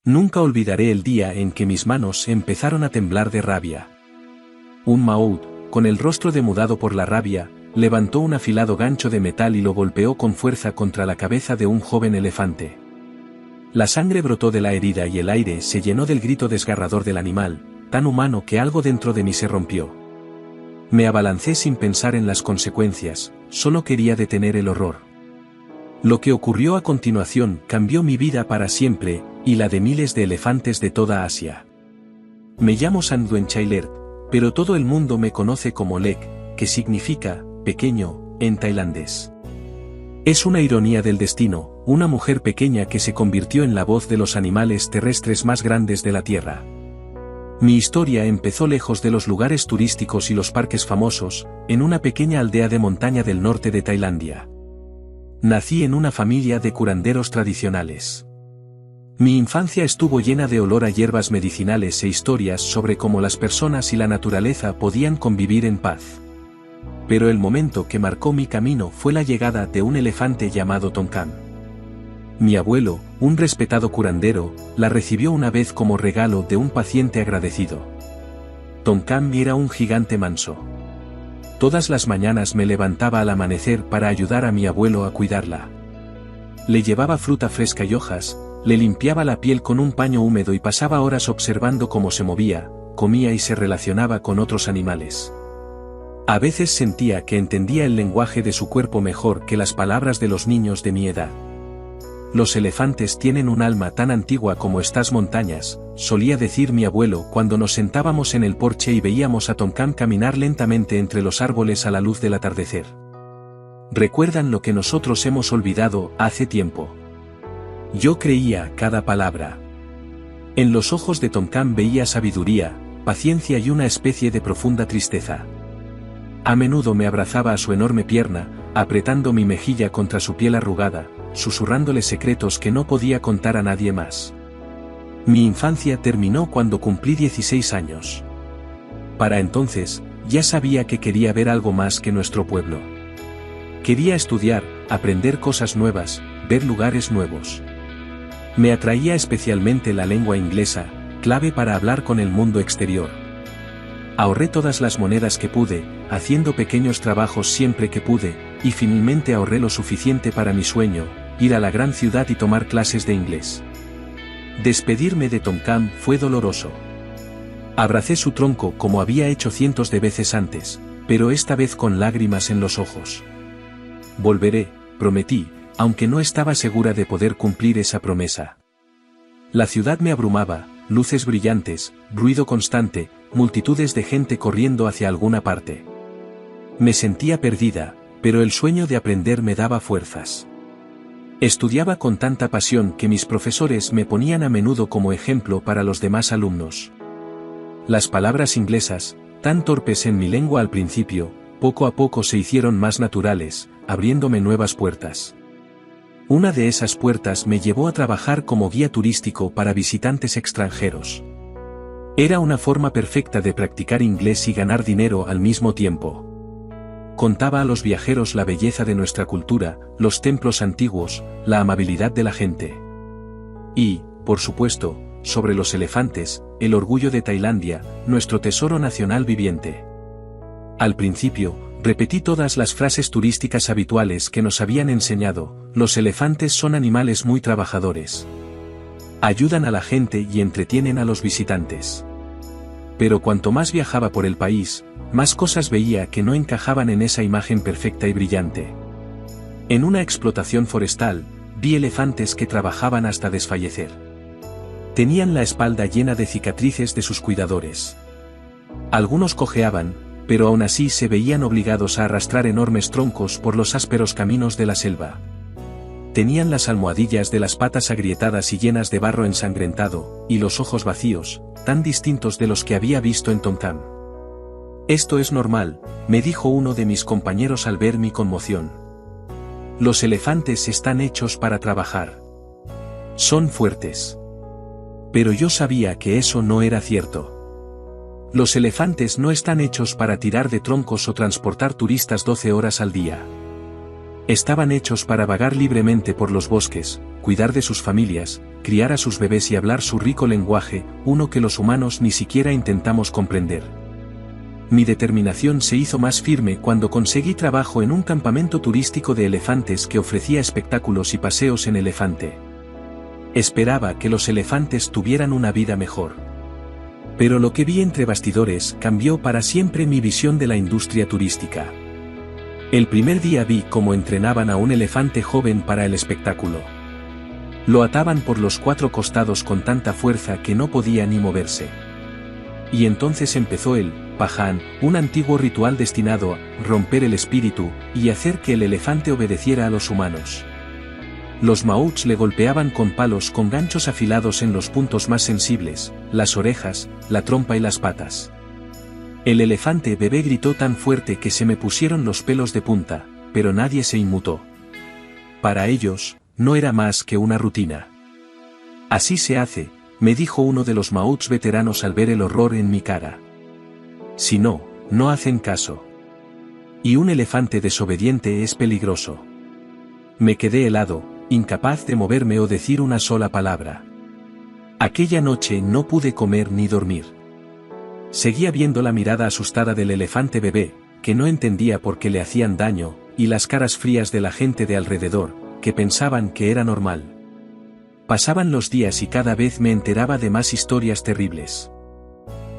Nunca olvidaré el día en que mis manos empezaron a temblar de rabia. Un maout, con el rostro demudado por la rabia, levantó un afilado gancho de metal y lo golpeó con fuerza contra la cabeza de un joven elefante. La sangre brotó de la herida y el aire se llenó del grito desgarrador del animal, tan humano que algo dentro de mí se rompió. Me abalancé sin pensar en las consecuencias, solo quería detener el horror. Lo que ocurrió a continuación cambió mi vida para siempre, y la de miles de elefantes de toda Asia. Me llamo Sanduen Chailert, pero todo el mundo me conoce como Lek, que significa pequeño en tailandés. Es una ironía del destino, una mujer pequeña que se convirtió en la voz de los animales terrestres más grandes de la Tierra. Mi historia empezó lejos de los lugares turísticos y los parques famosos, en una pequeña aldea de montaña del norte de Tailandia. Nací en una familia de curanderos tradicionales. Mi infancia estuvo llena de olor a hierbas medicinales e historias sobre cómo las personas y la naturaleza podían convivir en paz. Pero el momento que marcó mi camino fue la llegada de un elefante llamado Tonkam. Mi abuelo, un respetado curandero, la recibió una vez como regalo de un paciente agradecido. Tonkam era un gigante manso. Todas las mañanas me levantaba al amanecer para ayudar a mi abuelo a cuidarla. Le llevaba fruta fresca y hojas, le limpiaba la piel con un paño húmedo y pasaba horas observando cómo se movía, comía y se relacionaba con otros animales. A veces sentía que entendía el lenguaje de su cuerpo mejor que las palabras de los niños de mi edad. Los elefantes tienen un alma tan antigua como estas montañas, solía decir mi abuelo cuando nos sentábamos en el porche y veíamos a Tonkam caminar lentamente entre los árboles a la luz del atardecer. Recuerdan lo que nosotros hemos olvidado hace tiempo. Yo creía cada palabra. En los ojos de Tonkam veía sabiduría, paciencia y una especie de profunda tristeza. A menudo me abrazaba a su enorme pierna, apretando mi mejilla contra su piel arrugada, susurrándole secretos que no podía contar a nadie más. Mi infancia terminó cuando cumplí 16 años. Para entonces, ya sabía que quería ver algo más que nuestro pueblo. Quería estudiar, aprender cosas nuevas, ver lugares nuevos. Me atraía especialmente la lengua inglesa, clave para hablar con el mundo exterior. Ahorré todas las monedas que pude, haciendo pequeños trabajos siempre que pude, y finalmente ahorré lo suficiente para mi sueño, ir a la gran ciudad y tomar clases de inglés. Despedirme de Tonkam fue doloroso. Abracé su tronco como había hecho cientos de veces antes, pero esta vez con lágrimas en los ojos. Volveré, prometí, aunque no estaba segura de poder cumplir esa promesa. La ciudad me abrumaba, luces brillantes, ruido constante, multitudes de gente corriendo hacia alguna parte. Me sentía perdida, pero el sueño de aprender me daba fuerzas. Estudiaba con tanta pasión que mis profesores me ponían a menudo como ejemplo para los demás alumnos. Las palabras inglesas, tan torpes en mi lengua al principio, poco a poco se hicieron más naturales, abriéndome nuevas puertas. Una de esas puertas me llevó a trabajar como guía turístico para visitantes extranjeros. Era una forma perfecta de practicar inglés y ganar dinero al mismo tiempo. Contaba a los viajeros la belleza de nuestra cultura, los templos antiguos, la amabilidad de la gente. Y, por supuesto, sobre los elefantes, el orgullo de Tailandia, nuestro tesoro nacional viviente. Al principio, repetí todas las frases turísticas habituales que nos habían enseñado: los elefantes son animales muy trabajadores. Ayudan a la gente y entretienen a los visitantes. Pero cuanto más viajaba por el país, más cosas veía que no encajaban en esa imagen perfecta y brillante. En una explotación forestal, vi elefantes que trabajaban hasta desfallecer. Tenían la espalda llena de cicatrices de sus cuidadores. Algunos cojeaban, pero aún así se veían obligados a arrastrar enormes troncos por los ásperos caminos de la selva. Tenían las almohadillas de las patas agrietadas y llenas de barro ensangrentado, y los ojos vacíos, tan distintos de los que había visto en Tonkam. Esto es normal, me dijo uno de mis compañeros al ver mi conmoción. Los elefantes están hechos para trabajar. Son fuertes. Pero yo sabía que eso no era cierto. Los elefantes no están hechos para tirar de troncos o transportar turistas 12 horas al día. Estaban hechos para vagar libremente por los bosques, cuidar de sus familias, criar a sus bebés y hablar su rico lenguaje, uno que los humanos ni siquiera intentamos comprender. Mi determinación se hizo más firme cuando conseguí trabajo en un campamento turístico de elefantes que ofrecía espectáculos y paseos en elefante. Esperaba que los elefantes tuvieran una vida mejor. Pero lo que vi entre bastidores cambió para siempre mi visión de la industria turística. El primer día vi cómo entrenaban a un elefante joven para el espectáculo. Lo ataban por los 4 costados con tanta fuerza que no podía ni moverse. Y entonces empezó el Pajan, un antiguo ritual destinado a romper el espíritu y hacer que el elefante obedeciera a los humanos. Los maouts le golpeaban con palos con ganchos afilados en los puntos más sensibles, las orejas, la trompa y las patas. El elefante bebé gritó tan fuerte que se me pusieron los pelos de punta, pero nadie se inmutó. Para ellos, no era más que una rutina. Así se hace, me dijo uno de los maouts veteranos al ver el horror en mi cara. Si no, no hacen caso. Y un elefante desobediente es peligroso. Me quedé helado, incapaz de moverme o decir una sola palabra. Aquella noche no pude comer ni dormir. Seguía viendo la mirada asustada del elefante bebé, que no entendía por qué le hacían daño, y las caras frías de la gente de alrededor, que pensaban que era normal. Pasaban los días y cada vez me enteraba de más historias terribles.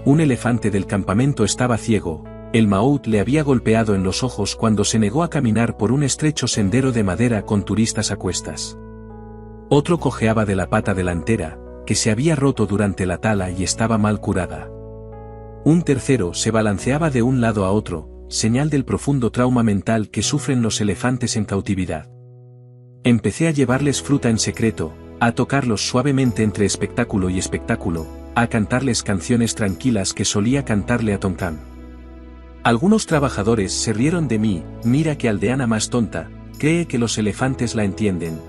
Un elefante del campamento estaba ciego, el maout le había golpeado en los ojos cuando se negó a caminar por un estrecho sendero de madera con turistas a cuestas. Otro cojeaba de la pata delantera, que se había roto durante la tala y estaba mal curada. Un tercero se balanceaba de un lado a otro, señal del profundo trauma mental que sufren los elefantes en cautividad. Empecé a llevarles fruta en secreto, a tocarlos suavemente entre espectáculo y espectáculo, a cantarles canciones tranquilas que solía cantarle a Tonkan. Algunos trabajadores se rieron de mí, mira qué aldeana más tonta, cree que los elefantes la entienden.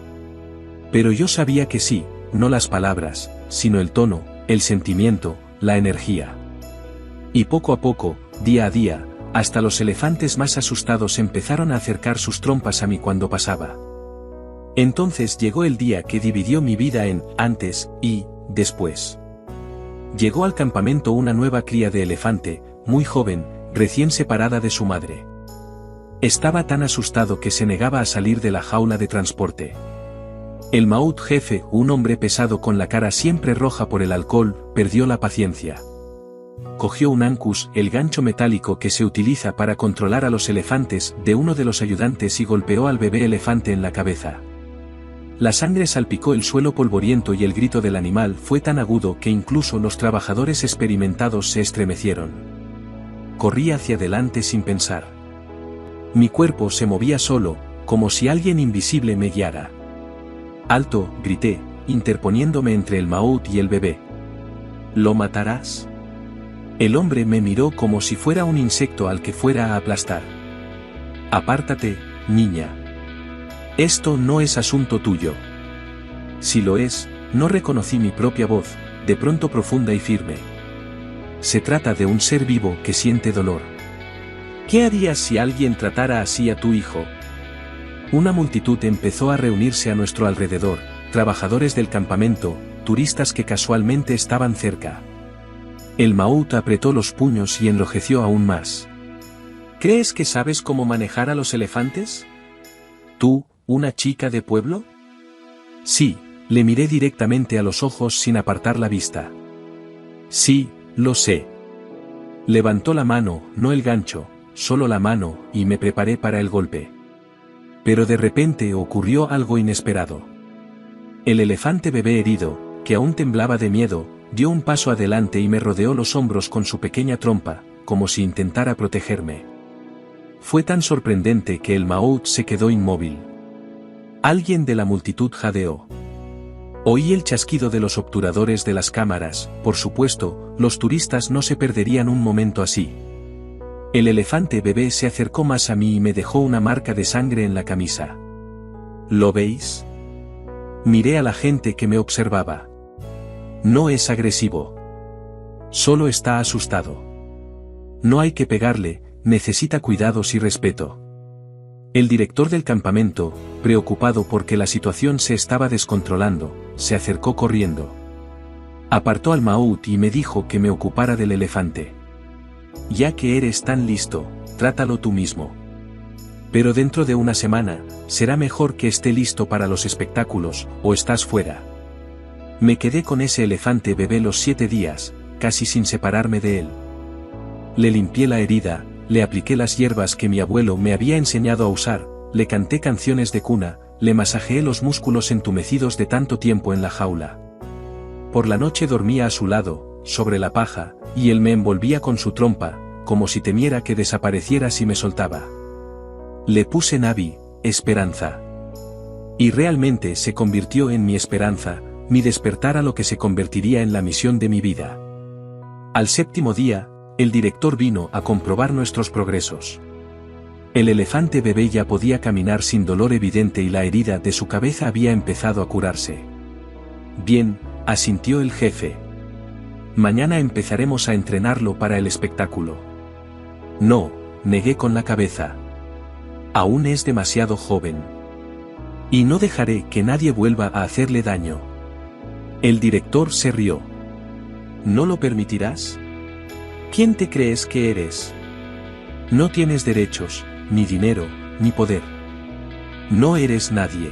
Pero yo sabía que sí, no las palabras, sino el tono, el sentimiento, la energía. Y poco a poco, día a día, hasta los elefantes más asustados empezaron a acercar sus trompas a mí cuando pasaba. Entonces llegó el día que dividió mi vida en antes y después. Llegó al campamento una nueva cría de elefante, muy joven, recién separada de su madre. Estaba tan asustado que se negaba a salir de la jaula de transporte. El maout jefe, un hombre pesado con la cara siempre roja por el alcohol, perdió la paciencia. Cogió un ankus, el gancho metálico que se utiliza para controlar a los elefantes, de uno de los ayudantes y golpeó al bebé elefante en la cabeza. La sangre salpicó el suelo polvoriento y el grito del animal fue tan agudo que incluso los trabajadores experimentados se estremecieron. Corrí hacia adelante sin pensar. Mi cuerpo se movía solo, como si alguien invisible me guiara. ¡Alto!, grité, interponiéndome entre el maout y el bebé. ¿Lo matarás? El hombre me miró como si fuera un insecto al que fuera a aplastar. Apártate, niña. Esto no es asunto tuyo. Si lo es, no reconocí mi propia voz, de pronto profunda y firme. Se trata de un ser vivo que siente dolor. ¿Qué harías si alguien tratara así a tu hijo? Una multitud empezó a reunirse a nuestro alrededor, trabajadores del campamento, turistas que casualmente estaban cerca. El maout apretó los puños y enrojeció aún más. ¿Crees que sabes cómo manejar a los elefantes? ¿Tú, una chica de pueblo? Sí, le miré directamente a los ojos sin apartar la vista. Sí, lo sé. Levantó la mano, no el gancho, solo la mano, y me preparé para el golpe. Pero de repente ocurrió algo inesperado. El elefante bebé herido, que aún temblaba de miedo, dio un paso adelante y me rodeó los hombros con su pequeña trompa, como si intentara protegerme. Fue tan sorprendente que el maout se quedó inmóvil. Alguien de la multitud jadeó. Oí el chasquido de los obturadores de las cámaras, por supuesto, los turistas no se perderían un momento así. El elefante bebé se acercó más a mí y me dejó una marca de sangre en la camisa. ¿Lo veis? Miré a la gente que me observaba. No es agresivo. Solo está asustado. No hay que pegarle, necesita cuidados y respeto. El director del campamento, preocupado porque la situación se estaba descontrolando, se acercó corriendo. Apartó al maut y me dijo que me ocupara del elefante. Ya que eres tan listo, trátalo tú mismo. Pero dentro de una semana, será mejor que esté listo para los espectáculos, o estás fuera. Me quedé con ese elefante bebé los 7 días, casi sin separarme de él. Le limpié la herida, le apliqué las hierbas que mi abuelo me había enseñado a usar, le canté canciones de cuna, le masajeé los músculos entumecidos de tanto tiempo en la jaula. Por la noche dormía a su lado, sobre la paja, y él me envolvía con su trompa, como si temiera que desapareciera si me soltaba. Le puse Navi, esperanza. Y realmente se convirtió en mi esperanza, mi despertar a lo que se convertiría en la misión de mi vida. Al 7º día, el director vino a comprobar nuestros progresos. El elefante bebé ya podía caminar sin dolor evidente y la herida de su cabeza había empezado a curarse. Bien, asintió el jefe. Mañana empezaremos a entrenarlo para el espectáculo. No, negué con la cabeza. Aún es demasiado joven. Y no dejaré que nadie vuelva a hacerle daño. El director se rió. ¿No lo permitirás? ¿Quién te crees que eres? No tienes derechos, ni dinero, ni poder. No eres nadie.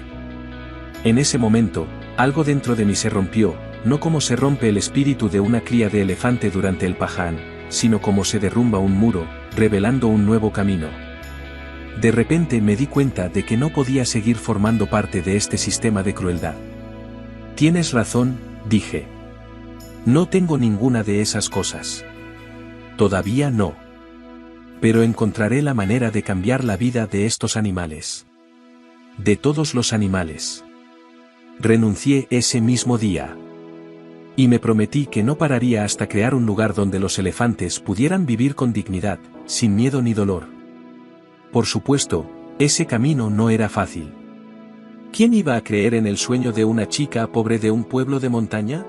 En ese momento, algo dentro de mí se rompió, no como se rompe el espíritu de una cría de elefante durante el paján, sino como se derrumba un muro, revelando un nuevo camino. De repente me di cuenta de que no podía seguir formando parte de este sistema de crueldad. Tienes razón, dije. No tengo ninguna de esas cosas. Todavía no. Pero encontraré la manera de cambiar la vida de estos animales. De todos los animales. Renuncié ese mismo día. Y me prometí que no pararía hasta crear un lugar donde los elefantes pudieran vivir con dignidad, sin miedo ni dolor. Por supuesto, ese camino no era fácil. ¿Quién iba a creer en el sueño de una chica pobre de un pueblo de montaña?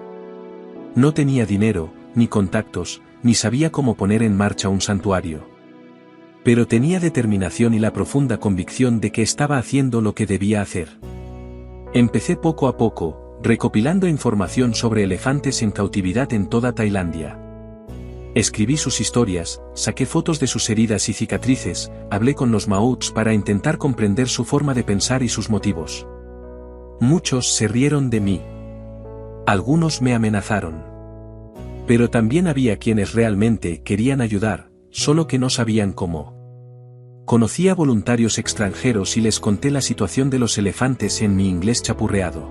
No tenía dinero, ni contactos, ni sabía cómo poner en marcha un santuario. Pero tenía determinación y la profunda convicción de que estaba haciendo lo que debía hacer. Empecé poco a poco, recopilando información sobre elefantes en cautividad en toda Tailandia. Escribí sus historias, saqué fotos de sus heridas y cicatrices, hablé con los maots para intentar comprender su forma de pensar y sus motivos. Muchos se rieron de mí. Algunos me amenazaron. Pero también había quienes realmente querían ayudar, solo que no sabían cómo. Conocí a voluntarios extranjeros y les conté la situación de los elefantes en mi inglés chapurreado.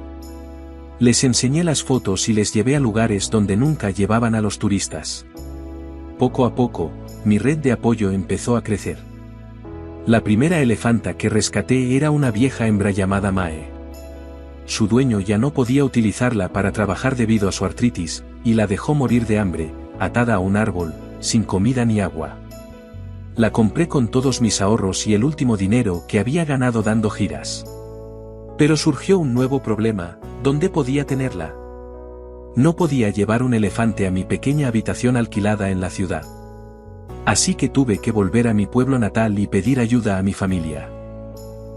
Les enseñé las fotos y les llevé a lugares donde nunca llevaban a los turistas. Poco a poco, mi red de apoyo empezó a crecer. La primera elefanta que rescaté era una vieja hembra llamada Mae. Su dueño ya no podía utilizarla para trabajar debido a su artritis, y la dejó morir de hambre, atada a un árbol, sin comida ni agua. La compré con todos mis ahorros y el último dinero que había ganado dando giras. Pero surgió un nuevo problema, ¿dónde podía tenerla? No podía llevar un elefante a mi pequeña habitación alquilada en la ciudad. Así que tuve que volver a mi pueblo natal y pedir ayuda a mi familia.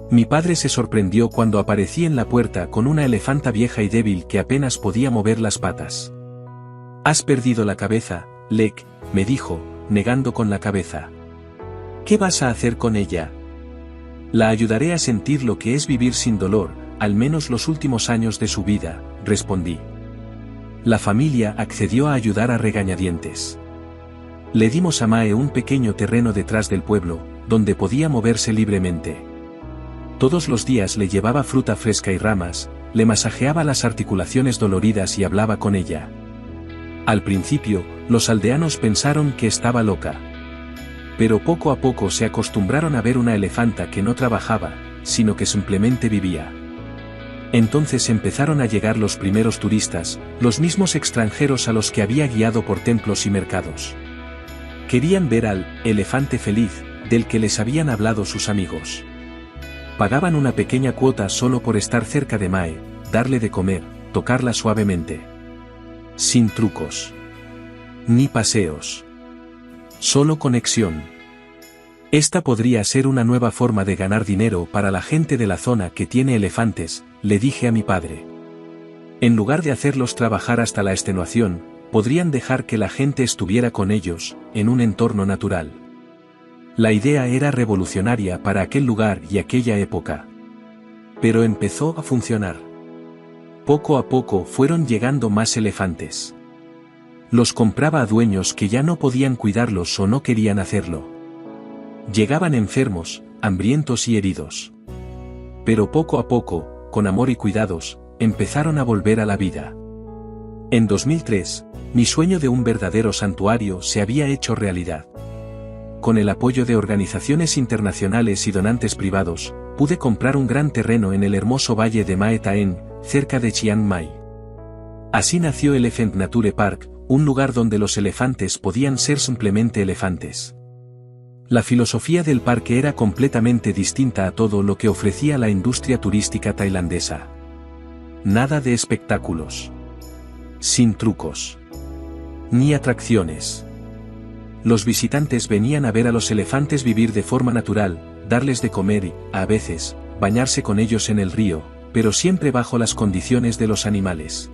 Mi padre se sorprendió cuando aparecí en la puerta con una elefanta vieja y débil que apenas podía mover las patas. «Has perdido la cabeza, Lek», me dijo, negando con la cabeza. «¿Qué vas a hacer con ella?» «La ayudaré a sentir lo que es vivir sin dolor, al menos los últimos años de su vida», respondí. La familia accedió a ayudar a regañadientes. Le dimos a Mae un pequeño terreno detrás del pueblo, donde podía moverse libremente. Todos los días le llevaba fruta fresca y ramas, le masajeaba las articulaciones doloridas y hablaba con ella. Al principio, los aldeanos pensaron que estaba loca. Pero poco a poco se acostumbraron a ver una elefanta que no trabajaba, sino que simplemente vivía. Entonces empezaron a llegar los primeros turistas, los mismos extranjeros a los que había guiado por templos y mercados. Querían ver al elefante feliz, del que les habían hablado sus amigos. Pagaban una pequeña cuota solo por estar cerca de Mae, darle de comer, tocarla suavemente. Sin trucos. Ni paseos. Solo conexión. Esta podría ser una nueva forma de ganar dinero para la gente de la zona que tiene elefantes, le dije a mi padre. En lugar de hacerlos trabajar hasta la extenuación, podrían dejar que la gente estuviera con ellos, en un entorno natural. La idea era revolucionaria para aquel lugar y aquella época. Pero empezó a funcionar. Poco a poco fueron llegando más elefantes. Los compraba a dueños que ya no podían cuidarlos o no querían hacerlo. Llegaban enfermos, hambrientos y heridos. Pero poco a poco, con amor y cuidados, empezaron a volver a la vida. En 2003, mi sueño de un verdadero santuario se había hecho realidad. Con el apoyo de organizaciones internacionales y donantes privados, pude comprar un gran terreno en el hermoso valle de Mae Taeng, cerca de Chiang Mai. Así nació Elephant Nature Park, un lugar donde los elefantes podían ser simplemente elefantes. La filosofía del parque era completamente distinta a todo lo que ofrecía la industria turística tailandesa. Nada de espectáculos. Sin trucos. Ni atracciones. Los visitantes venían a ver a los elefantes vivir de forma natural, darles de comer y, a veces, bañarse con ellos en el río, pero siempre bajo las condiciones de los animales.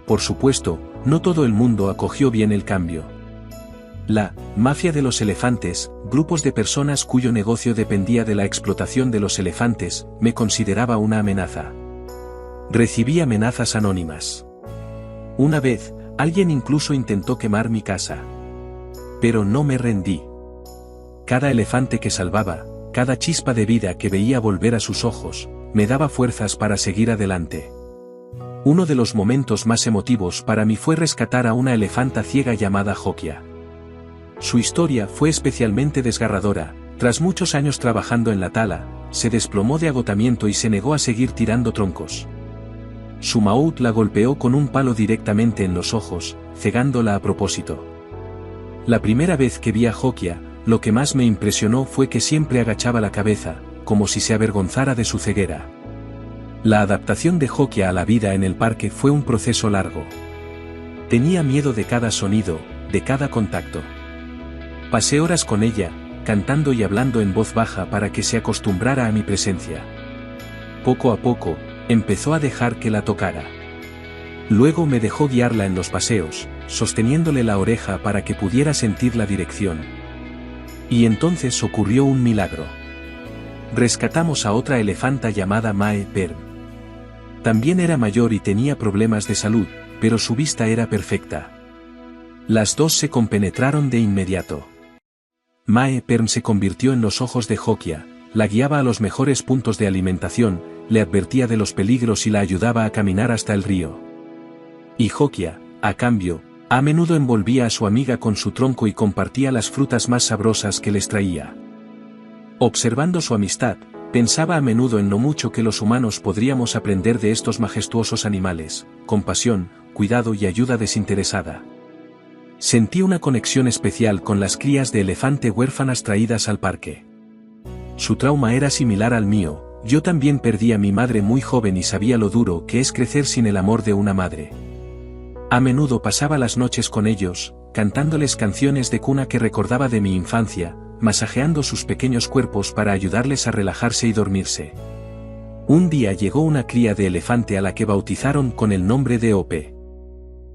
Por supuesto, no todo el mundo acogió bien el cambio. La mafia de los elefantes, grupos de personas cuyo negocio dependía de la explotación de los elefantes, me consideraba una amenaza. Recibí amenazas anónimas. Una vez, alguien incluso intentó quemar mi casa. Pero no me rendí. Cada elefante que salvaba, cada chispa de vida que veía volver a sus ojos, me daba fuerzas para seguir adelante. Uno de los momentos más emotivos para mí fue rescatar a una elefanta ciega llamada Jokia. Su historia fue especialmente desgarradora. Tras muchos años trabajando en la tala, se desplomó de agotamiento y se negó a seguir tirando troncos. Su maout la golpeó con un palo directamente en los ojos, cegándola a propósito. La primera vez que vi a Jokia, lo que más me impresionó fue que siempre agachaba la cabeza, como si se avergonzara de su ceguera. La adaptación de Jokia a la vida en el parque fue un proceso largo. Tenía miedo de cada sonido, de cada contacto. Pasé horas con ella, cantando y hablando en voz baja para que se acostumbrara a mi presencia. Poco a poco, empezó a dejar que la tocara. Luego me dejó guiarla en los paseos, sosteniéndole la oreja para que pudiera sentir la dirección. Y entonces ocurrió un milagro. Rescatamos a otra elefanta llamada Mae Perm. También era mayor y tenía problemas de salud, pero su vista era perfecta. Las dos se compenetraron de inmediato. Mae Perm se convirtió en los ojos de Jokia, la guiaba a los mejores puntos de alimentación, le advertía de los peligros y la ayudaba a caminar hasta el río. Y Jokia, a cambio, a menudo envolvía a su amiga con su tronco y compartía las frutas más sabrosas que les traía. Observando su amistad, pensaba a menudo en lo mucho que los humanos podríamos aprender de estos majestuosos animales: compasión, cuidado y ayuda desinteresada. Sentí una conexión especial con las crías de elefante huérfanas traídas al parque. Su trauma era similar al mío. Yo también perdí a mi madre muy joven y sabía lo duro que es crecer sin el amor de una madre. A menudo pasaba las noches con ellos, cantándoles canciones de cuna que recordaba de mi infancia, masajeando sus pequeños cuerpos para ayudarles a relajarse y dormirse. Un día llegó una cría de elefante a la que bautizaron con el nombre de Ope.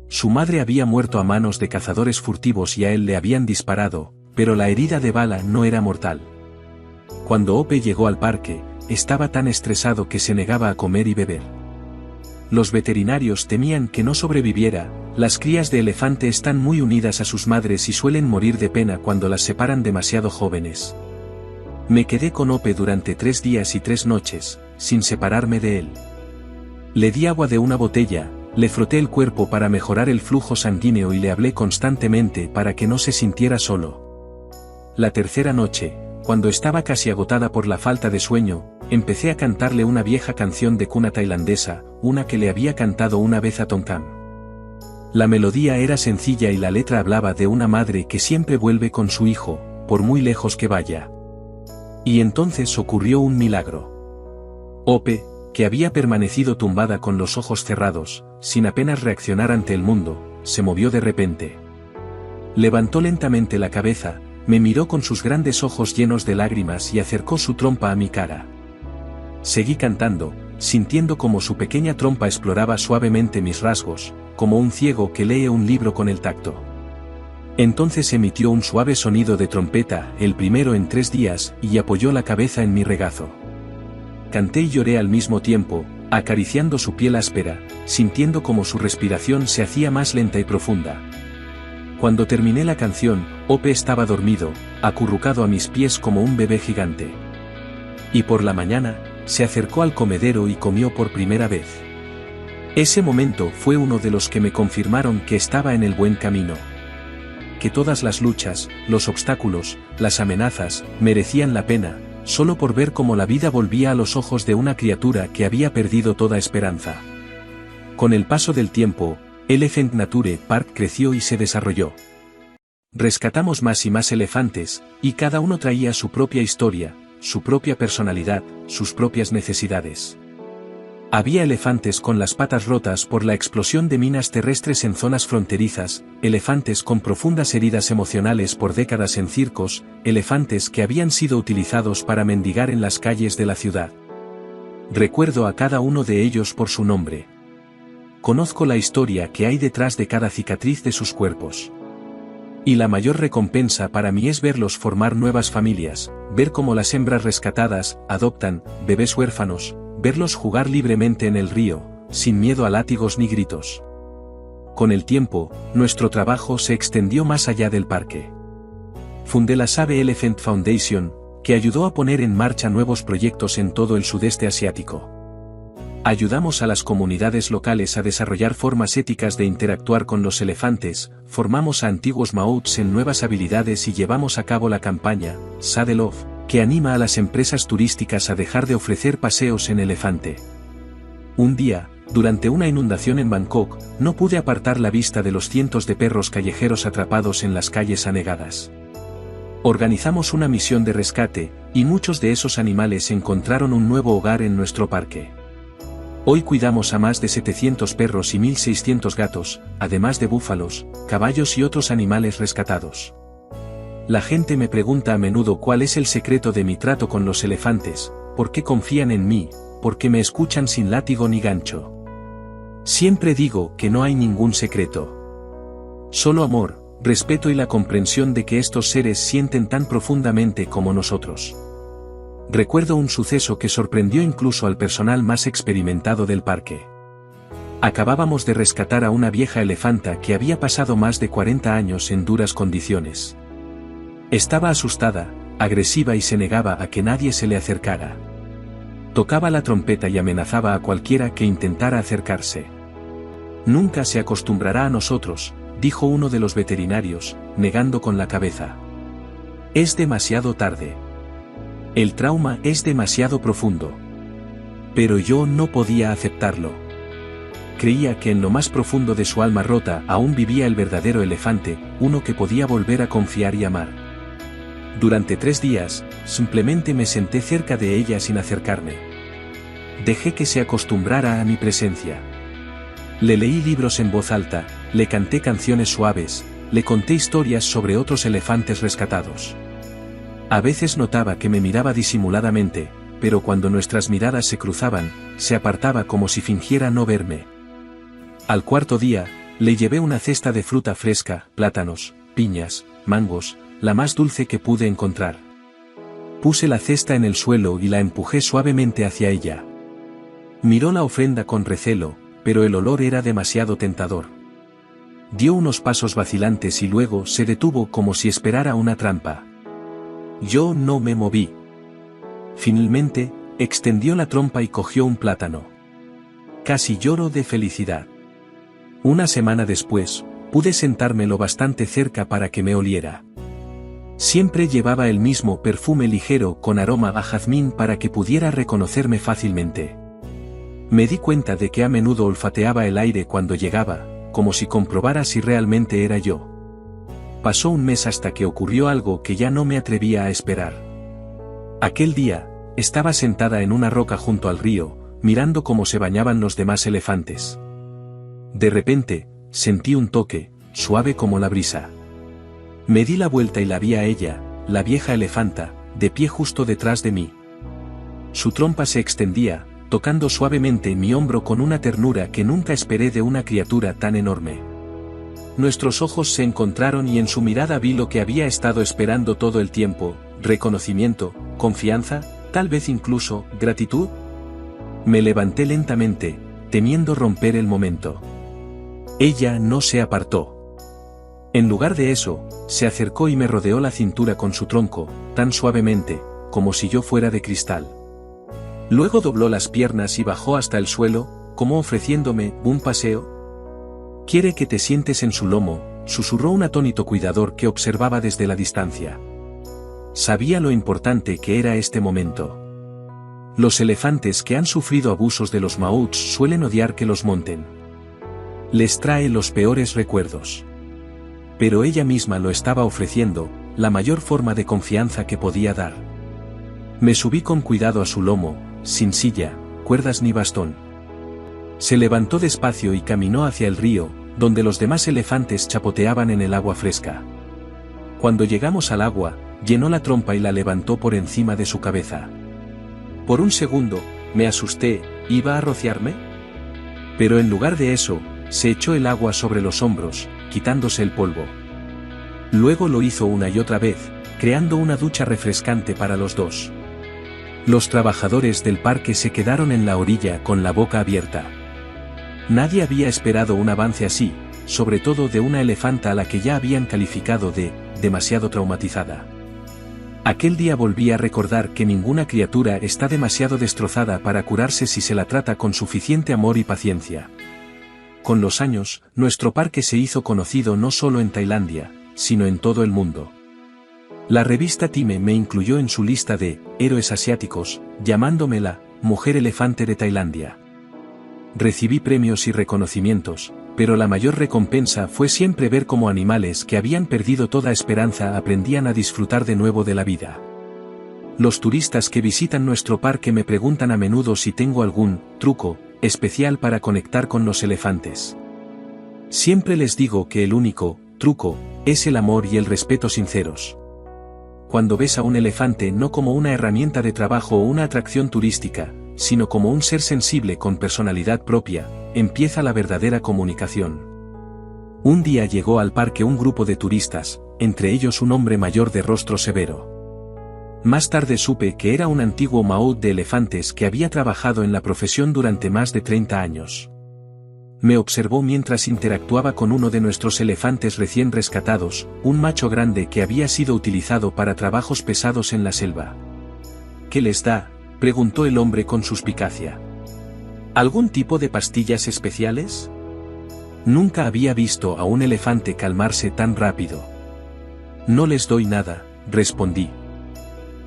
Su madre había muerto a manos de cazadores furtivos y a él le habían disparado, pero la herida de bala no era mortal. Cuando Ope llegó al parque, estaba tan estresado que se negaba a comer y beber. Los veterinarios temían que no sobreviviera. Las crías de elefante están muy unidas a sus madres y suelen morir de pena cuando las separan demasiado jóvenes. Me quedé con Ope durante 3 días y 3 noches, sin separarme de él. Le di agua de una botella, le froté el cuerpo para mejorar el flujo sanguíneo y le hablé constantemente para que no se sintiera solo. La tercera noche, cuando estaba casi agotada por la falta de sueño, empecé a cantarle una vieja canción de cuna tailandesa, una que le había cantado una vez a Tongkang. La melodía era sencilla y la letra hablaba de una madre que siempre vuelve con su hijo, por muy lejos que vaya. Y entonces ocurrió un milagro. Ope, que había permanecido tumbada con los ojos cerrados, sin apenas reaccionar ante el mundo, se movió de repente. Levantó lentamente la cabeza, me miró con sus grandes ojos llenos de lágrimas y acercó su trompa a mi cara. Seguí cantando, sintiendo como su pequeña trompa exploraba suavemente mis rasgos, como un ciego que lee un libro con el tacto. Entonces emitió un suave sonido de trompeta, el primero en 3 días, y apoyó la cabeza en mi regazo. Canté y lloré al mismo tiempo, acariciando su piel áspera, sintiendo como su respiración se hacía más lenta y profunda. Cuando terminé la canción, Ope estaba dormido, acurrucado a mis pies como un bebé gigante. Y por la mañana, se acercó al comedero y comió por primera vez. Ese momento fue uno de los que me confirmaron que estaba en el buen camino. Que todas las luchas, los obstáculos, las amenazas, merecían la pena, solo por ver cómo la vida volvía a los ojos de una criatura que había perdido toda esperanza. Con el paso del tiempo, Elephant Nature Park creció y se desarrolló. Rescatamos más y más elefantes, y cada uno traía su propia historia, su propia personalidad, sus propias necesidades. Había elefantes con las patas rotas por la explosión de minas terrestres en zonas fronterizas, elefantes con profundas heridas emocionales por décadas en circos, elefantes que habían sido utilizados para mendigar en las calles de la ciudad. Recuerdo a cada uno de ellos por su nombre. Conozco la historia que hay detrás de cada cicatriz de sus cuerpos. Y la mayor recompensa para mí es verlos formar nuevas familias, ver cómo las hembras rescatadas adoptan bebés huérfanos, verlos jugar libremente en el río, sin miedo a látigos ni gritos. Con el tiempo, nuestro trabajo se extendió más allá del parque. Fundé la Save Elephant Foundation, que ayudó a poner en marcha nuevos proyectos en todo el sudeste asiático. Ayudamos a las comunidades locales a desarrollar formas éticas de interactuar con los elefantes, formamos a antiguos maouts en nuevas habilidades y llevamos a cabo la campaña, Saddle Off, que anima a las empresas turísticas a dejar de ofrecer paseos en elefante. Un día, durante una inundación en Bangkok, no pude apartar la vista de los cientos de perros callejeros atrapados en las calles anegadas. Organizamos una misión de rescate, y muchos de esos animales encontraron un nuevo hogar en nuestro parque. Hoy cuidamos a más de 700 perros y 1.600 gatos, además de búfalos, caballos y otros animales rescatados. La gente me pregunta a menudo cuál es el secreto de mi trato con los elefantes, por qué confían en mí, por qué me escuchan sin látigo ni gancho. Siempre digo que no hay ningún secreto. Solo amor, respeto y la comprensión de que estos seres sienten tan profundamente como nosotros. Recuerdo un suceso que sorprendió incluso al personal más experimentado del parque. Acabábamos de rescatar a una vieja elefanta que había pasado más de 40 años en duras condiciones. Estaba asustada, agresiva y se negaba a que nadie se le acercara. Tocaba la trompeta y amenazaba a cualquiera que intentara acercarse. Nunca se acostumbrará a nosotros, dijo uno de los veterinarios, negando con la cabeza. Es demasiado tarde. El trauma es demasiado profundo. Pero yo no podía aceptarlo. Creía que en lo más profundo de su alma rota aún vivía el verdadero elefante, uno que podía volver a confiar y amar. Durante 3 días, simplemente me senté cerca de ella sin acercarme. Dejé que se acostumbrara a mi presencia. Le leí libros en voz alta, le canté canciones suaves, le conté historias sobre otros elefantes rescatados. A veces notaba que me miraba disimuladamente, pero cuando nuestras miradas se cruzaban, se apartaba como si fingiera no verme. Al 4.º día, le llevé una cesta de fruta fresca, plátanos, piñas, mangos, la más dulce que pude encontrar. Puse la cesta en el suelo y la empujé suavemente hacia ella. Miró la ofrenda con recelo, pero el olor era demasiado tentador. Dio unos pasos vacilantes y luego se detuvo como si esperara una trampa. Yo no me moví. Finalmente, extendió la trompa y cogió un plátano. Casi lloro de felicidad. Una semana después, pude sentarme lo bastante cerca para que me oliera. Siempre llevaba el mismo perfume ligero con aroma a jazmín para que pudiera reconocerme fácilmente. Me di cuenta de que a menudo olfateaba el aire cuando llegaba, como si comprobara si realmente era yo. Pasó un mes hasta que ocurrió algo que ya no me atrevía a esperar. Aquel día, estaba sentada en una roca junto al río, mirando cómo se bañaban los demás elefantes. De repente, sentí un toque, suave como la brisa. Me di la vuelta y la vi a ella, la vieja elefanta, de pie justo detrás de mí. Su trompa se extendía, tocando suavemente mi hombro con una ternura que nunca esperé de una criatura tan enorme. Nuestros ojos se encontraron y en su mirada vi lo que había estado esperando todo el tiempo: reconocimiento, confianza, tal vez incluso, gratitud. Me levanté lentamente, temiendo romper el momento. Ella no se apartó. En lugar de eso, se acercó y me rodeó la cintura con su tronco, tan suavemente, como si yo fuera de cristal. Luego dobló las piernas y bajó hasta el suelo, como ofreciéndome un paseo. «Quiere que te sientes en su lomo», susurró un atónito cuidador que observaba desde la distancia. Sabía lo importante que era este momento. Los elefantes que han sufrido abusos de los maouts suelen odiar que los monten. Les trae los peores recuerdos. Pero ella misma lo estaba ofreciendo, la mayor forma de confianza que podía dar. Me subí con cuidado a su lomo, sin silla, cuerdas ni bastón. Se levantó despacio y caminó hacia el río, donde los demás elefantes chapoteaban en el agua fresca. Cuando llegamos al agua, llenó la trompa y la levantó por encima de su cabeza. Por un segundo, me asusté, ¿iba a rociarme? Pero en lugar de eso, se echó el agua sobre los hombros, quitándose el polvo. Luego lo hizo una y otra vez, creando una ducha refrescante para los dos. Los trabajadores del parque se quedaron en la orilla con la boca abierta. Nadie había esperado un avance así, sobre todo de una elefanta a la que ya habían calificado de demasiado traumatizada. Aquel día volví a recordar que ninguna criatura está demasiado destrozada para curarse si se la trata con suficiente amor y paciencia. Con los años, nuestro parque se hizo conocido no solo en Tailandia, sino en todo el mundo. La revista Time me incluyó en su lista de héroes asiáticos, llamándome la mujer elefante de Tailandia. Recibí premios y reconocimientos, pero la mayor recompensa fue siempre ver cómo animales que habían perdido toda esperanza aprendían a disfrutar de nuevo de la vida. Los turistas que visitan nuestro parque me preguntan a menudo si tengo algún truco especial para conectar con los elefantes. Siempre les digo que el único truco es el amor y el respeto sinceros. Cuando ves a un elefante no como una herramienta de trabajo o una atracción turística, sino como un ser sensible con personalidad propia, empieza la verdadera comunicación. Un día llegó al parque un grupo de turistas, entre ellos un hombre mayor de rostro severo. Más tarde supe que era un antiguo maout de elefantes que había trabajado en la profesión durante más de 30 años. Me observó mientras interactuaba con uno de nuestros elefantes recién rescatados, un macho grande que había sido utilizado para trabajos pesados en la selva. ¿Qué les da?, preguntó el hombre con suspicacia. ¿Algún tipo de pastillas especiales? Nunca había visto a un elefante calmarse tan rápido. No les doy nada, respondí.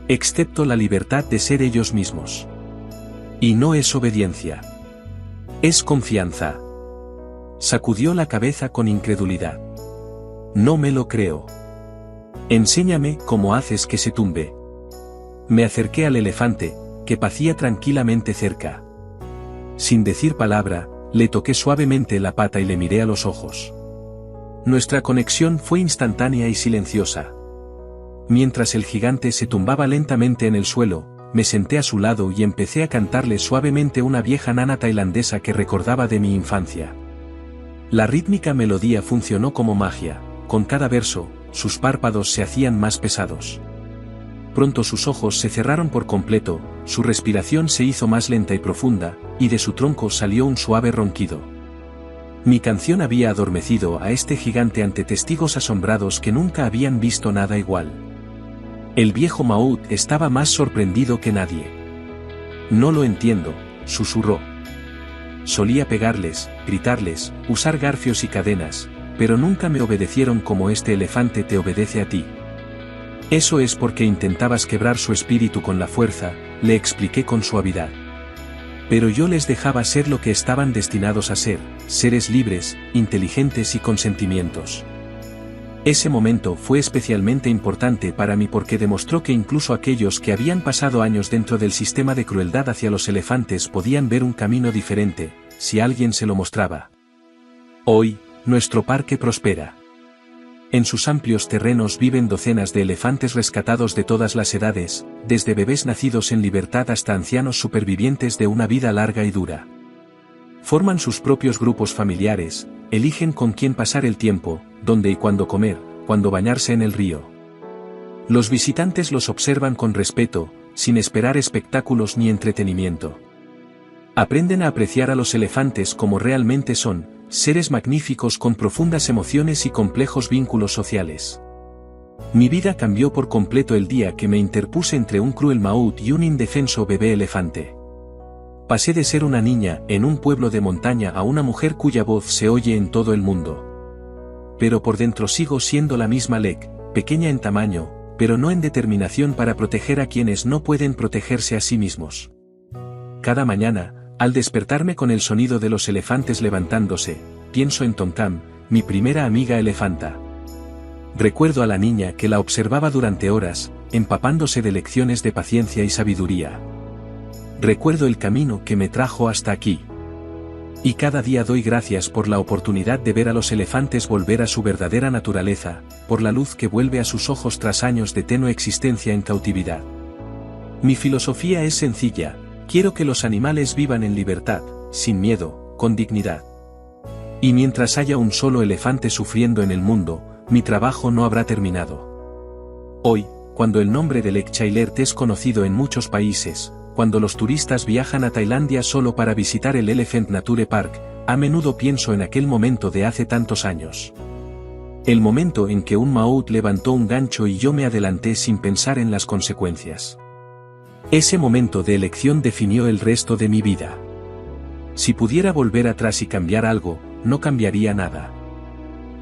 Excepto la libertad de ser ellos mismos. Y no es obediencia. Es confianza. Sacudió la cabeza con incredulidad. No me lo creo. Enséñame cómo haces que se tumbe. Me acerqué al elefante, que pacía tranquilamente cerca. Sin decir palabra, le toqué suavemente la pata y le miré a los ojos. Nuestra conexión fue instantánea y silenciosa. Mientras el gigante se tumbaba lentamente en el suelo, me senté a su lado y empecé a cantarle suavemente una vieja nana tailandesa que recordaba de mi infancia. La rítmica melodía funcionó como magia, con cada verso, sus párpados se hacían más pesados. Pronto sus ojos se cerraron por completo, su respiración se hizo más lenta y profunda, y de su tronco salió un suave ronquido. Mi canción había adormecido a este gigante ante testigos asombrados que nunca habían visto nada igual. El viejo maout estaba más sorprendido que nadie. No lo entiendo, susurró. Solía pegarles, gritarles, usar garfios y cadenas, pero nunca me obedecieron como este elefante te obedece a ti. Eso es porque intentabas quebrar su espíritu con la fuerza, le expliqué con suavidad. Pero yo les dejaba ser lo que estaban destinados a ser, seres libres, inteligentes y con sentimientos. Ese momento fue especialmente importante para mí porque demostró que incluso aquellos que habían pasado años dentro del sistema de crueldad hacia los elefantes podían ver un camino diferente, si alguien se lo mostraba. Hoy, nuestro parque prospera. En sus amplios terrenos viven docenas de elefantes rescatados de todas las edades, desde bebés nacidos en libertad hasta ancianos supervivientes de una vida larga y dura. Forman sus propios grupos familiares, eligen con quién pasar el tiempo, dónde y cuándo comer, cuándo bañarse en el río. Los visitantes los observan con respeto, sin esperar espectáculos ni entretenimiento. Aprenden a apreciar a los elefantes como realmente son, seres magníficos con profundas emociones y complejos vínculos sociales. Mi vida cambió por completo el día que me interpuse entre un cruel maut y un indefenso bebé elefante. Pasé de ser una niña en un pueblo de montaña a una mujer cuya voz se oye en todo el mundo. Pero por dentro sigo siendo la misma Lek, pequeña en tamaño, pero no en determinación para proteger a quienes no pueden protegerse a sí mismos. Cada mañana, al despertarme con el sonido de los elefantes levantándose, pienso en Tonkam, mi primera amiga elefanta. Recuerdo a la niña que la observaba durante horas, empapándose de lecciones de paciencia y sabiduría. Recuerdo el camino que me trajo hasta aquí. Y cada día doy gracias por la oportunidad de ver a los elefantes volver a su verdadera naturaleza, por la luz que vuelve a sus ojos tras años de tenue existencia en cautividad. Mi filosofía es sencilla. Quiero que los animales vivan en libertad, sin miedo, con dignidad. Y mientras haya un solo elefante sufriendo en el mundo, mi trabajo no habrá terminado. Hoy, cuando el nombre de Lek Chailert es conocido en muchos países, cuando los turistas viajan a Tailandia solo para visitar el Elephant Nature Park, a menudo pienso en aquel momento de hace tantos años. El momento en que un maut levantó un gancho y yo me adelanté sin pensar en las consecuencias. Ese momento de elección definió el resto de mi vida. Si pudiera volver atrás y cambiar algo, no cambiaría nada.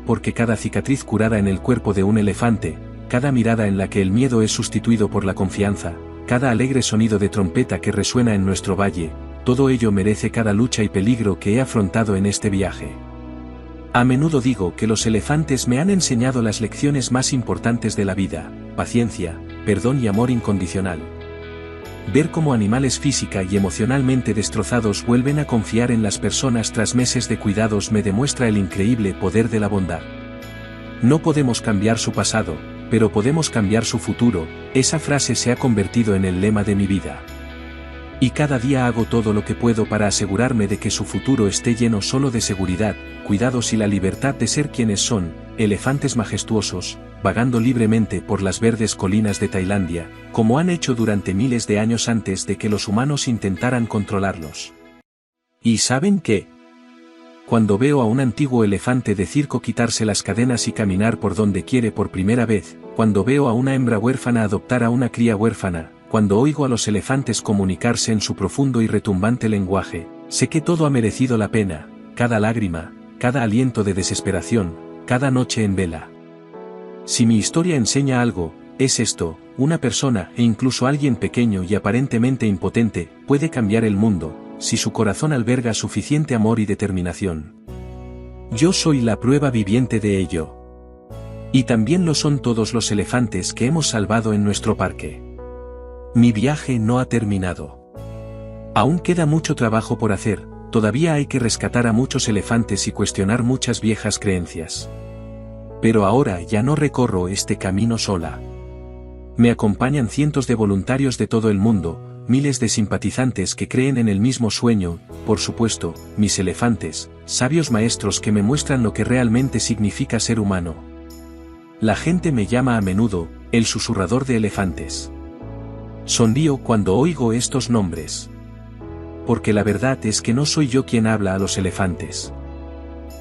Porque cada cicatriz curada en el cuerpo de un elefante, cada mirada en la que el miedo es sustituido por la confianza, cada alegre sonido de trompeta que resuena en nuestro valle, todo ello merece cada lucha y peligro que he afrontado en este viaje. A menudo digo que los elefantes me han enseñado las lecciones más importantes de la vida: paciencia, perdón y amor incondicional. Ver cómo animales física y emocionalmente destrozados vuelven a confiar en las personas tras meses de cuidados me demuestra el increíble poder de la bondad. No podemos cambiar su pasado, pero podemos cambiar su futuro. Esa frase se ha convertido en el lema de mi vida. Y cada día hago todo lo que puedo para asegurarme de que su futuro esté lleno solo de seguridad, cuidados y la libertad de ser quienes son, elefantes majestuosos, vagando libremente por las verdes colinas de Tailandia, como han hecho durante miles de años antes de que los humanos intentaran controlarlos. ¿Y saben qué? Cuando veo a un antiguo elefante de circo quitarse las cadenas y caminar por donde quiere por primera vez, cuando veo a una hembra huérfana adoptar a una cría huérfana, cuando oigo a los elefantes comunicarse en su profundo y retumbante lenguaje, sé que todo ha merecido la pena, cada lágrima, cada aliento de desesperación, cada noche en vela. Si mi historia enseña algo, es esto: una persona, e incluso alguien pequeño y aparentemente impotente, puede cambiar el mundo, si su corazón alberga suficiente amor y determinación. Yo soy la prueba viviente de ello. Y también lo son todos los elefantes que hemos salvado en nuestro parque. Mi viaje no ha terminado. Aún queda mucho trabajo por hacer, todavía hay que rescatar a muchos elefantes y cuestionar muchas viejas creencias. Pero ahora ya no recorro este camino sola. Me acompañan cientos de voluntarios de todo el mundo, miles de simpatizantes que creen en el mismo sueño, por supuesto, mis elefantes, sabios maestros que me muestran lo que realmente significa ser humano. La gente me llama a menudo, el susurrador de elefantes. Sonrío cuando oigo estos nombres. Porque la verdad es que no soy yo quien habla a los elefantes.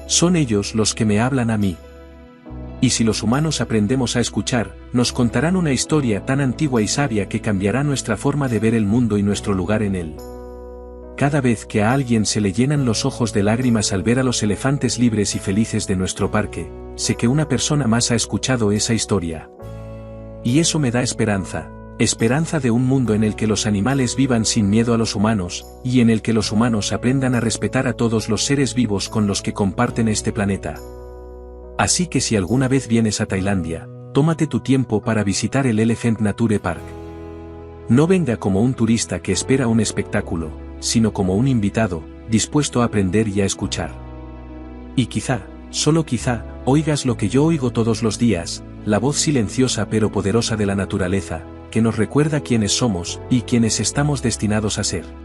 Son ellos los que me hablan a mí. Y si los humanos aprendemos a escuchar, nos contarán una historia tan antigua y sabia que cambiará nuestra forma de ver el mundo y nuestro lugar en él. Cada vez que a alguien se le llenan los ojos de lágrimas al ver a los elefantes libres y felices de nuestro parque, sé que una persona más ha escuchado esa historia. Y eso me da esperanza, esperanza de un mundo en el que los animales vivan sin miedo a los humanos, y en el que los humanos aprendan a respetar a todos los seres vivos con los que comparten este planeta. Así que si alguna vez vienes a Tailandia, tómate tu tiempo para visitar el Elephant Nature Park. No venga como un turista que espera un espectáculo, sino como un invitado, dispuesto a aprender y a escuchar. Y quizá, solo quizá, oigas lo que yo oigo todos los días, la voz silenciosa pero poderosa de la naturaleza, que nos recuerda quiénes somos y quiénes estamos destinados a ser.